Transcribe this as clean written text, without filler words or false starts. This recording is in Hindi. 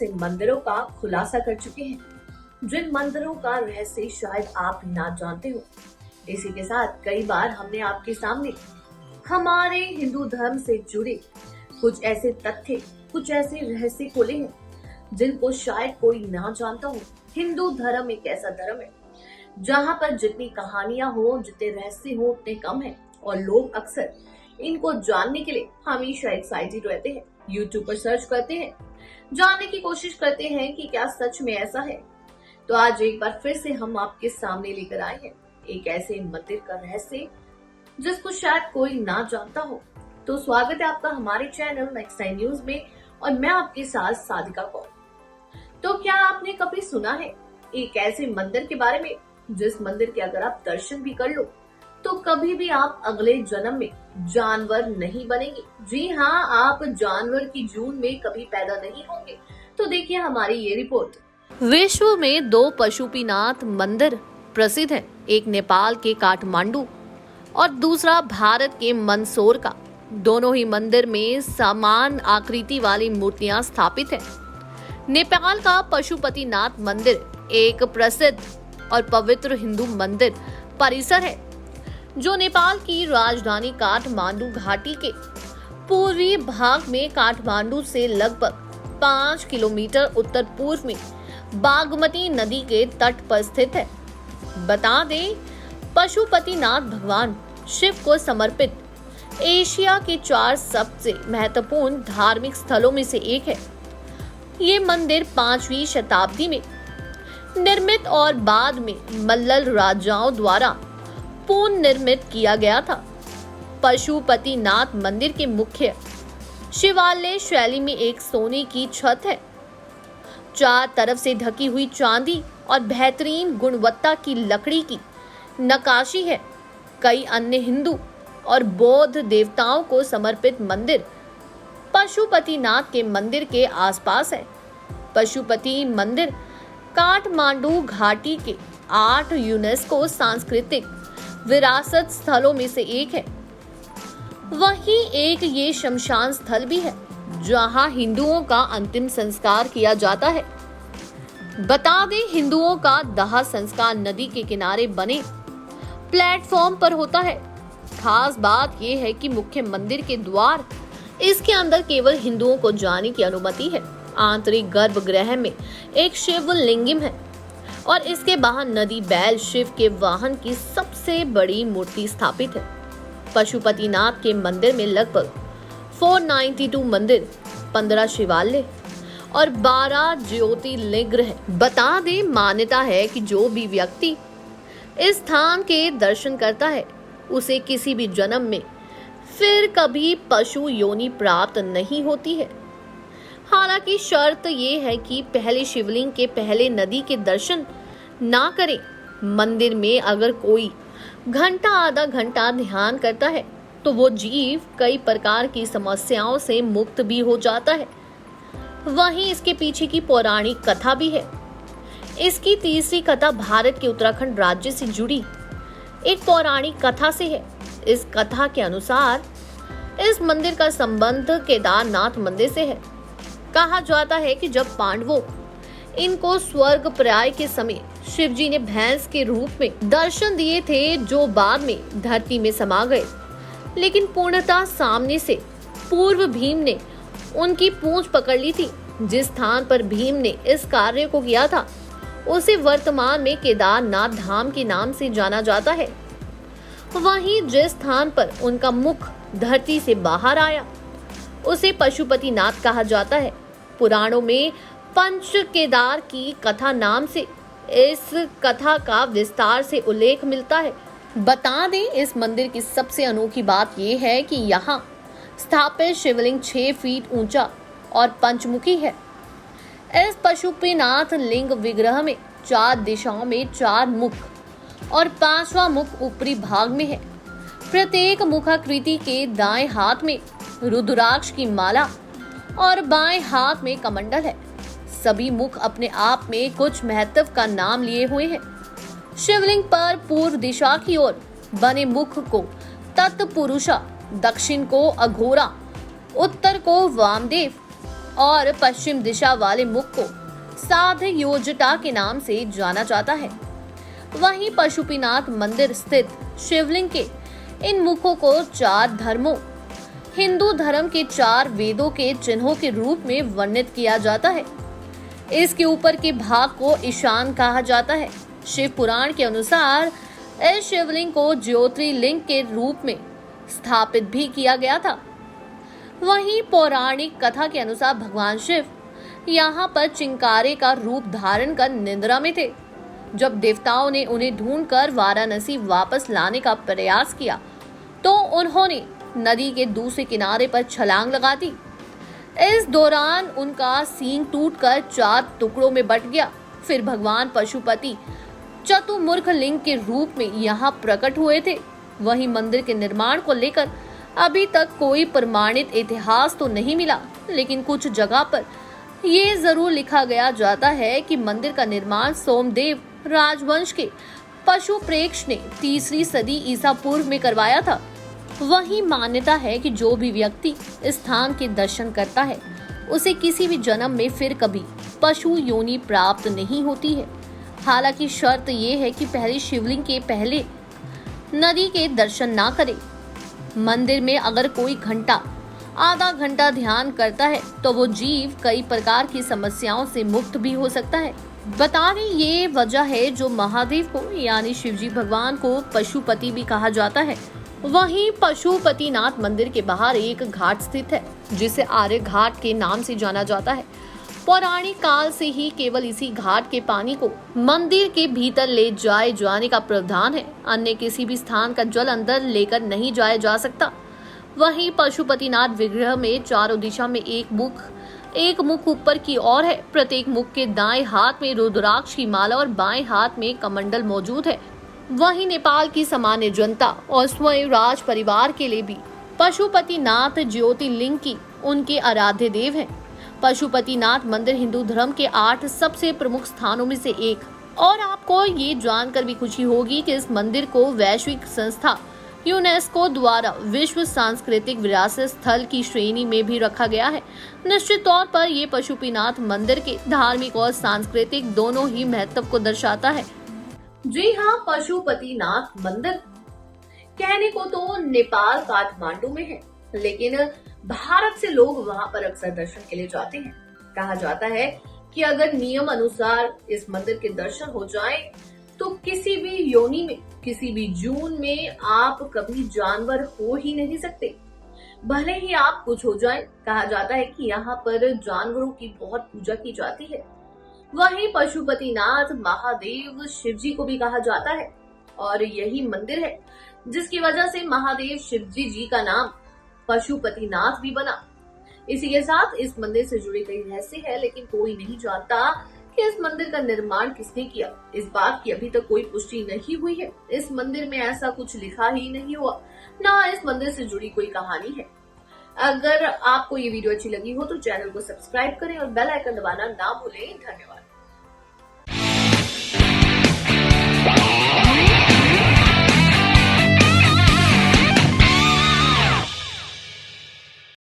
ऐसे मंदिरों का खुलासा कर चुके हैं जिन मंदिरों का रहस्य शायद आप ना जानते हो। इसी के साथ कई बार हमने आपके सामने हमारे हिंदू धर्म से जुड़े कुछ ऐसे तथ्य, कुछ ऐसे रहस्य खोले हैं जिनको शायद कोई ना जानता हो। हिंदू धर्म एक ऐसा धर्म है जहाँ पर जितनी कहानियां हो, जितने रहस्य हो, उतने कम है और लोग अक्सर इनको जानने के लिए हमेशा एक्साइटेड रहते हैं। यूट्यूब पर सर्च करते हैं, जानने की कोशिश करते हैं कि क्या सच में ऐसा है। तो आज एक बार फिर से हम आपके सामने लेकर आए हैं एक ऐसे मंदिर का रहस्य जिसको शायद कोई ना जानता हो। तो स्वागत है आपका हमारे चैनल नेक्स्ट टाइम न्यूज में और मैं आपके साथ साधिका कौर। तो क्या आपने कभी सुना है एक ऐसे मंदिर के बारे में जिस मंदिर के अगर आप दर्शन भी कर लो तो कभी भी आप अगले जन्म में जानवर नहीं बनेंगे। जी हाँ, आप जानवर की जून में कभी पैदा नहीं होंगे। तो देखिए हमारी ये रिपोर्ट। विश्व में 2 पशुपतिनाथ मंदिर प्रसिद्ध हैं, एक नेपाल के काठमांडू और दूसरा भारत के मंदसौर का। दोनों ही मंदिर में समान आकृति वाली मूर्तियां स्थापित हैं। नेपाल का पशुपतिनाथ मंदिर एक प्रसिद्ध और पवित्र हिंदू मंदिर परिसर है जो नेपाल की राजधानी काठमांडू घाटी के पूर्वी भाग में काठमांडू से लगभग 5 किलोमीटर उत्तर पूर्व में बागमती नदी के तट पर स्थित है। बता दें, पशुपतिनाथ भगवान शिव को समर्पित एशिया के 4 सबसे महत्वपूर्ण धार्मिक स्थलों में से एक है। ये मंदिर 5वीं शताब्दी में निर्मित और बाद में मल्लल राजाओं द्वारा पुनर्निर्मित किया गया था। पशुपतिनाथ मंदिर के मुख्य शिवालय शैली में एक सोने की छत है, 4 तरफ से ढकी हुई चांदी और बेहतरीन गुणवत्ता की लकड़ी की नक्काशी है। कई अन्य हिंदू और बौद्ध देवताओं को समर्पित मंदिर पशुपतिनाथ के मंदिर के आसपास है। पशुपति मंदिर काठमांडू घाटी के 8 यूनेस्को सांस्कृतिक विरासत स्थलों में से एक है। वहीं एक ये शमशान स्थल भी है जहां हिंदुओं का अंतिम संस्कार किया जाता है। बता दें, हिंदुओं का दाह संस्कार नदी के किनारे बने प्लेटफॉर्म पर होता है। खास बात यह है कि मुख्य मंदिर के द्वार इसके अंदर केवल हिंदुओं को जाने की अनुमति है। आंतरिक गर्भगृह में एक शिवलिंगम है और इसके बाहर नदी बैल शिव के वाहन की सबसे बड़ी मूर्ति स्थापित है। पशुपतिनाथ के मंदिर में लगभग 492 मंदिर, 15 शिवालय और 12 ज्योतिर्लिंग हैं। बता दें, मान्यता है कि जो भी व्यक्ति इस स्थान के दर्शन करता है उसे किसी भी जन्म में फिर कभी पशु योनि प्राप्त नहीं होती है। हालांकि शर्त ये है कि पहले शिवलिंग के पहले नदी के दर्शन ना करें। मंदिर में अगर कोई घंटा आधा घंटा ध्यान करता है तो वो जीव कई प्रकार की समस्याओं से मुक्त भी हो जाता है। वहीं इसके पीछे की पौराणिक कथा भी है। इसकी तीसरी कथा भारत के उत्तराखंड राज्य से जुड़ी एक पौराणिक कथा से है। इस कथा के अनुसार इस मंदिर का संबंध केदारनाथ मंदिर से है। कहा जाता है कि जब पांडवों इनको स्वर्ग पर्याय के समय शिवजी ने भैंस के रूप में दर्शन दिए थे जो बाद में धरती में समा गए, लेकिन पूर्णतः सामने से पूर्व भीम ने उनकी पूंछ पकड़ ली थी। जिस स्थान पर भीम ने इस कार्य को किया था उसे वर्तमान में केदारनाथ धाम के नाम से जाना जाता है। वहीं जिस स्थान पर उनका मुख धरती से बाहर आया उसे पशुपतिनाथ कहा जाता है। पुराणों में पंच केदार की कथा नाम से इस कथा का विस्तार से उल्लेख मिलता है। बता दें, इस मंदिर की सबसे अनोखी बात यह है कि यहाँ स्थापित शिवलिंग 6 फीट ऊंचा और पंचमुखी है। इस पशुपतिनाथ लिंग विग्रह में 4 दिशाओं में 4 मुख और 5वां मुख ऊपरी भाग में है। प्रत्येक मुखाकृति के दाएं हाथ में रुद्राक्ष की माला और बाएं हाथ में कमंडल है। सभी मुख अपने आप में कुछ महत्व का नाम लिए हुए हैं। शिवलिंग पर पूर्व दिशा की ओर बने मुख को तत्पुरुषा, दक्षिण को अघोरा, उत्तर को वामदेव और पश्चिम दिशा वाले मुख को साधयोजटा के नाम से जाना जाता है। वहीं पशुपतिनाथ मंदिर स्थित शिवलिंग के इन मुखों को 4 धर्मों, हिंदू धर्म के 4 वेदों के चिन्हों के रूप में वर्णित किया जाता है। इसके ऊपर के भाग को ईशान कहा जाता है। शिव पुराण के अनुसार इस शिवलिंग को ज्योतिर्लिंग के रूप में स्थापित भी किया गया था। वहीं पौराणिक कथा के अनुसार भगवान शिव यहाँ पर चिंकारे का रूप धारण कर निद्रा में थे। जब देवताओं ने उन्हें ढूंढकर वाराणसी वापस लाने का प्रयास किया तो उन्होंने नदी के दूसरे किनारे पर छलांग लगा दी। इस दौरान उनका सींग टूटकर 4 टुकड़ों में बट गया। फिर भगवान पशुपति चतुर्मुख लिंग के रूप में यहाँ प्रकट हुए थे। वहीं मंदिर के निर्माण को लेकर अभी तक कोई प्रमाणित इतिहास तो नहीं मिला, लेकिन कुछ जगह पर ये जरूर लिखा गया जाता है कि मंदिर का निर्माण सोमदेव राजवंश के पशुप्रेक्ष ने 3री सदी ईसा पूर्व में करवाया था। वही मान्यता है कि जो भी व्यक्ति इस स्थान के दर्शन करता है उसे किसी भी जन्म में फिर कभी पशु योनि प्राप्त नहीं होती है। हालांकि शर्त ये है कि पहले शिवलिंग के पहले नदी के दर्शन ना करे। मंदिर में अगर कोई घंटा आधा घंटा ध्यान करता है तो वो जीव कई प्रकार की समस्याओं से मुक्त भी हो सकता है। बता दें ये वजह है जो महादेव को यानी शिवजी भगवान को पशुपति भी कहा जाता है। वहीं पशुपतिनाथ मंदिर के बाहर एक घाट स्थित है जिसे आर्य घाट के नाम से जाना जाता है। पौराणिक काल से ही केवल इसी घाट के पानी को मंदिर के भीतर ले जाए जाने का प्रावधान है। अन्य किसी भी स्थान का जल अंदर लेकर नहीं जाया जा सकता। वहीं पशुपतिनाथ विग्रह में चारों दिशा में एक मुख ऊपर की ओर है। प्रत्येक मुख के दाएं हाथ में रुद्राक्ष की माला और बाएं हाथ में कमंडल मौजूद है। वहीं नेपाल की सामान्य जनता और स्वयं राज परिवार के लिए भी पशुपतिनाथ ज्योतिर्लिंग की उनके आराध्य देव हैं। पशुपतिनाथ मंदिर हिंदू धर्म के 8 सबसे प्रमुख स्थानों में से एक। और आपको ये जानकर भी खुशी होगी कि इस मंदिर को वैश्विक संस्था यूनेस्को द्वारा विश्व सांस्कृतिक विरासत स्थल की श्रेणी में भी रखा गया है। निश्चित तौर पर ये पशुपतिनाथ मंदिर के धार्मिक और सांस्कृतिक दोनों ही महत्व को दर्शाता है। जी हाँ, पशुपतिनाथ मंदिर कहने को तो नेपाल काठमांडू में है, लेकिन भारत से लोग वहां पर अक्सर दर्शन के लिए जाते हैं। कहा जाता है कि अगर नियम अनुसार इस मंदिर के दर्शन हो जाएं, तो किसी भी योनि में, किसी भी जून में आप कभी जानवर हो ही नहीं सकते, भले ही आप कुछ हो जाएं। कहा जाता है कि यहाँ पर जानवरों की बहुत पूजा की जाती है। वहीं पशुपतिनाथ महादेव शिवजी को भी कहा जाता है और यही मंदिर है जिसकी वजह से महादेव शिवजी जी का नाम पशुपतिनाथ भी बना। इसी के साथ इस मंदिर से जुड़ी कई रहस्य है, लेकिन कोई नहीं जानता कि इस मंदिर का निर्माण किसने किया। इस बात की अभी तक कोई पुष्टि नहीं हुई है। इस मंदिर में ऐसा कुछ लिखा ही नहीं हुआ, ना इस मंदिर से जुड़ी कोई कहानी है। अगर आपको ये वीडियो अच्छी लगी हो तो चैनल को सब्सक्राइब करें और बेल आइकन दबाना ना भूलें। धन्यवाद।